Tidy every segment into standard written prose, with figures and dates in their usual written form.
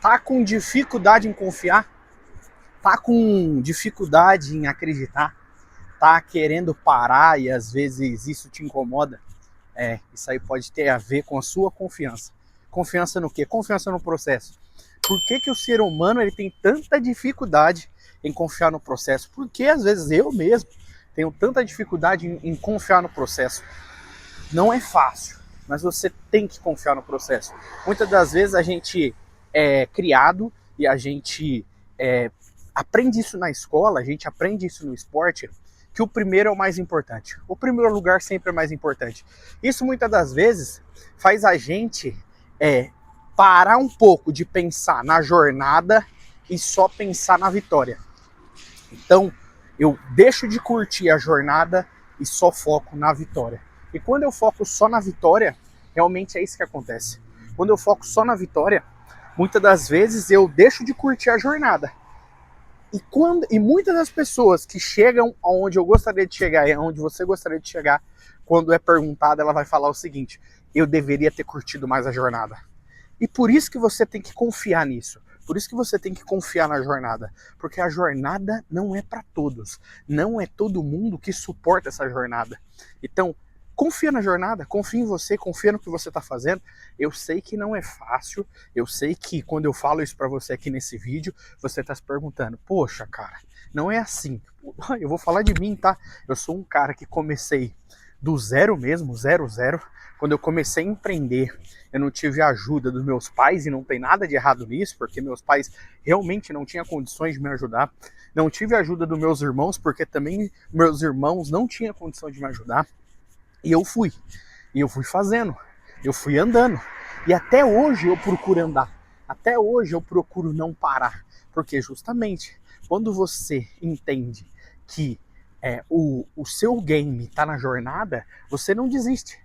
Tá com dificuldade em confiar? Tá com dificuldade em acreditar? Tá querendo parar e às vezes isso te incomoda? Isso aí pode ter a ver com a sua confiança. Confiança no quê? Confiança no processo. Por que o ser humano ele tem tanta dificuldade em confiar no processo? Porque às vezes eu mesmo tenho tanta dificuldade em confiar no processo. Não é fácil, mas você tem que confiar no processo. Muitas das vezes a gente é criado e a gente aprende isso na escola, a gente aprende isso no esporte, que o primeiro é o mais importante. O primeiro lugar sempre é mais importante. Isso muitas das vezes faz a gente parar um pouco de pensar na jornada e só pensar na vitória. Então, eu deixo de curtir a jornada e só foco na vitória. E quando eu foco só na vitória, realmente é isso que acontece. Quando eu foco só na vitória, muitas das vezes eu deixo de curtir a jornada. E muitas das pessoas que chegam aonde eu gostaria de chegar e aonde você gostaria de chegar, quando é perguntada, ela vai falar o seguinte: eu deveria ter curtido mais a jornada. E por isso que você tem que confiar nisso. Por isso que você tem que confiar na jornada. Porque a jornada não é para todos. Não é todo mundo que suporta essa jornada. Então, confia na jornada, confia em você, confia no que você está fazendo. Eu sei que não é fácil, eu sei que quando eu falo isso para você aqui nesse vídeo, você está se perguntando, poxa, cara, não é assim. Eu vou falar de mim, tá? Eu sou um cara que comecei do zero mesmo, zero. Quando eu comecei a empreender, eu não tive a ajuda dos meus pais, e não tem nada de errado nisso, porque meus pais realmente não tinham condições de me ajudar. Não tive a ajuda dos meus irmãos, porque também meus irmãos não tinham condição de me ajudar. E eu fui fazendo, eu fui andando. E até hoje eu procuro andar, até hoje eu procuro não parar. Porque justamente quando você entende que o seu game está na jornada, você não desiste.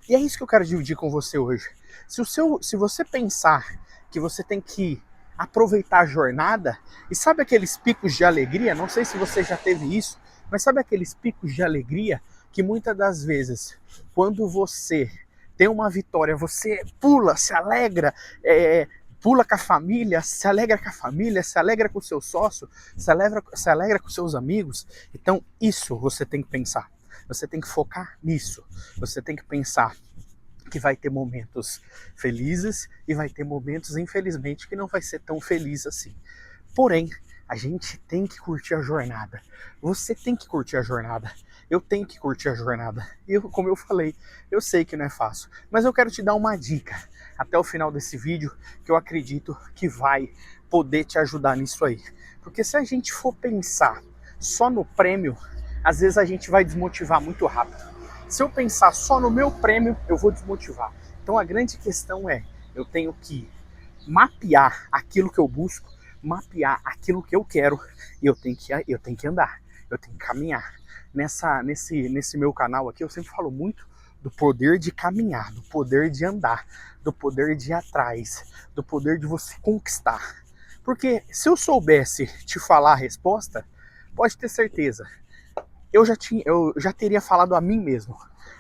E é isso que eu quero dividir com você hoje. Se você pensar que você tem que aproveitar a jornada, e sabe aqueles picos de alegria, não sei se você já teve isso, mas sabe aqueles picos de alegria que muitas das vezes, quando você tem uma vitória, você pula, se alegra, pula com a família, se alegra com a família, se alegra com o seu sócio, se alegra com seus amigos. Então isso você tem que pensar. Você tem que focar nisso. Você tem que pensar que vai ter momentos felizes e vai ter momentos, infelizmente, que não vai ser tão feliz assim. Porém, a gente tem que curtir a jornada. Você tem que curtir a jornada. Eu tenho que curtir a jornada. E como eu falei, eu sei que não é fácil. Mas eu quero te dar uma dica até o final desse vídeo que eu acredito que vai poder te ajudar nisso aí. Porque se a gente for pensar só no prêmio, às vezes a gente vai desmotivar muito rápido. Se eu pensar só no meu prêmio, eu vou desmotivar. Então a grande questão é, eu tenho que mapear aquilo que eu busco, mapear aquilo que eu quero, e eu tenho que andar, eu tenho que caminhar. Nesse meu canal aqui, eu sempre falo muito do poder de caminhar, do poder de andar, do poder de ir atrás, do poder de você conquistar. Porque se eu soubesse te falar a resposta, pode ter certeza, eu já teria falado a mim mesmo.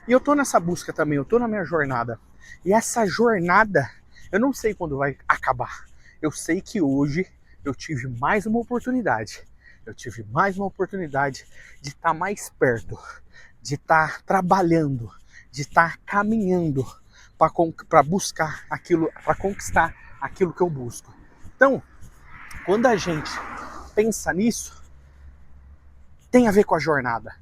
E eu tô nessa busca também, eu tô na minha jornada. E essa jornada, eu não sei quando vai acabar. Eu sei que hoje eu tive mais uma oportunidade. Eu tive mais uma oportunidade de estar mais perto, de estar trabalhando, de estar caminhando para buscar aquilo, para conquistar aquilo que eu busco. Então, quando a gente pensa nisso, tem a ver com a jornada.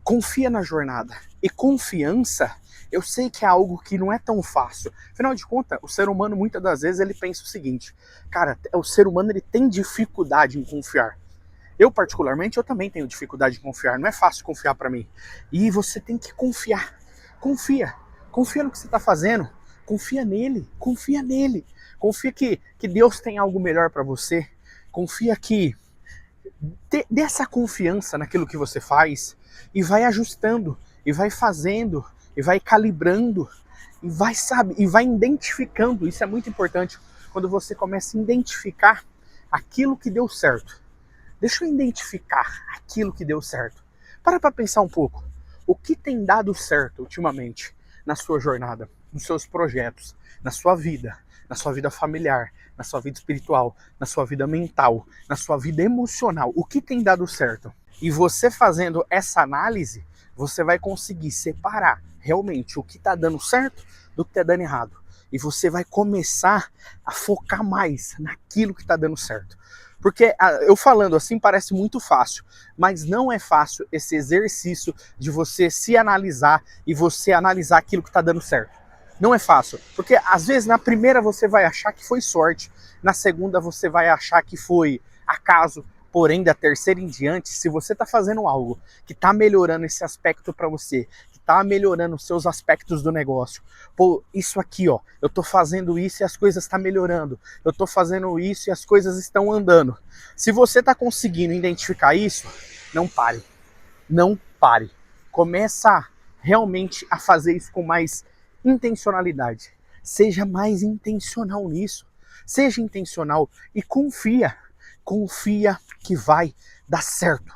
Confia na jornada. E confiança, eu sei que é algo que não é tão fácil. Afinal de contas, o ser humano muitas das vezes ele pensa o seguinte: cara, o ser humano ele tem dificuldade em confiar. Eu particularmente, eu também tenho dificuldade em confiar. Não é fácil confiar para mim. E você tem que confiar. Confia. Confia no que você está fazendo. Confia nele. Confia nele. Confia que Deus tem algo melhor para você. Confia que dê essa confiança naquilo que você faz e vai ajustando, e vai fazendo, e vai calibrando, e vai identificando. Isso é muito importante quando você começa a identificar aquilo que deu certo. Deixa eu identificar aquilo que deu certo. Para pensar um pouco. O que tem dado certo ultimamente na sua jornada, nos seus projetos, na sua vida familiar, na sua vida espiritual, na sua vida mental, na sua vida emocional, o que tem dado certo. E você fazendo essa análise, você vai conseguir separar realmente o que está dando certo do que está dando errado. E você vai começar a focar mais naquilo que está dando certo. Porque eu falando assim parece muito fácil, mas não é fácil esse exercício de você se analisar e você analisar aquilo que está dando certo. Não é fácil, porque às vezes na primeira você vai achar que foi sorte, na segunda você vai achar que foi acaso, porém da terceira em diante, se você está fazendo algo que está melhorando esse aspecto para você, que está melhorando os seus aspectos do negócio, pô, isso aqui, ó, eu tô fazendo isso e as coisas estão melhorando, eu tô fazendo isso e as coisas estão andando. Se você está conseguindo identificar isso, não pare, não pare. Começa realmente a fazer isso com mais intencionalidade. Seja mais intencional nisso. Seja intencional e confia. Confia que vai dar certo.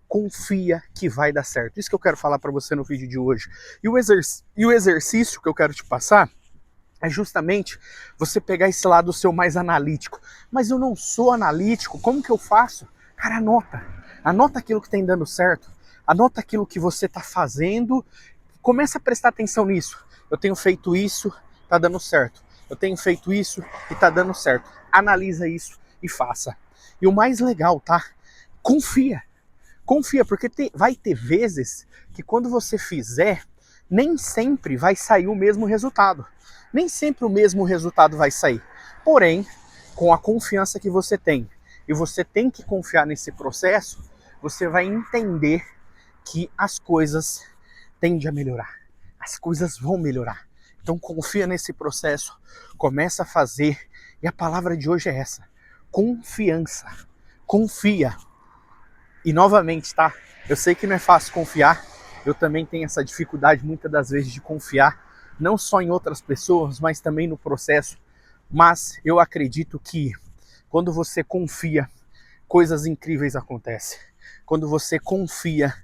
Confia que vai dar certo. Isso que eu quero falar para você no vídeo de hoje. E o exercício que eu quero te passar é justamente você pegar esse lado seu mais analítico. Mas eu não sou analítico, como que eu faço? Cara, anota. Anota aquilo que tem dando certo. Anota aquilo que você está fazendo. Começa a prestar atenção nisso. Eu tenho feito isso, tá dando certo. Eu tenho feito isso e tá dando certo. Analisa isso e faça. E o mais legal, tá? Confia. Confia, porque vai ter vezes que quando você fizer, nem sempre vai sair o mesmo resultado. Nem sempre o mesmo resultado vai sair. Porém, com a confiança que você tem, e você tem que confiar nesse processo, você vai entender que as coisas tendem a melhorar. As coisas vão melhorar. Então confia nesse processo, começa a fazer. E a palavra de hoje é essa: confiança. Confia. E novamente, tá? Eu sei que não é fácil confiar. Eu também tenho essa dificuldade muitas das vezes de confiar, não só em outras pessoas, mas também no processo. Mas eu acredito que quando você confia, coisas incríveis acontecem. Quando você confia,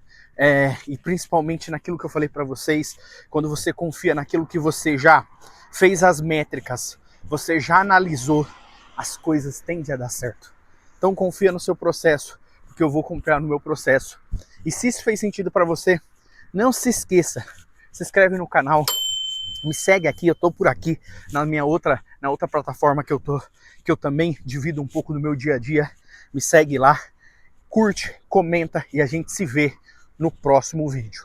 e principalmente naquilo que eu falei para vocês, quando você confia naquilo que você já fez as métricas, você já analisou, as coisas tendem a dar certo. Então confia no seu processo, porque eu vou confiar no meu processo. E se isso fez sentido para você, não se esqueça, se inscreve no canal, me segue aqui, eu tô por aqui na outra plataforma que eu também divido um pouco do meu dia a dia. Me segue lá, curte, comenta e a gente se vê no próximo vídeo.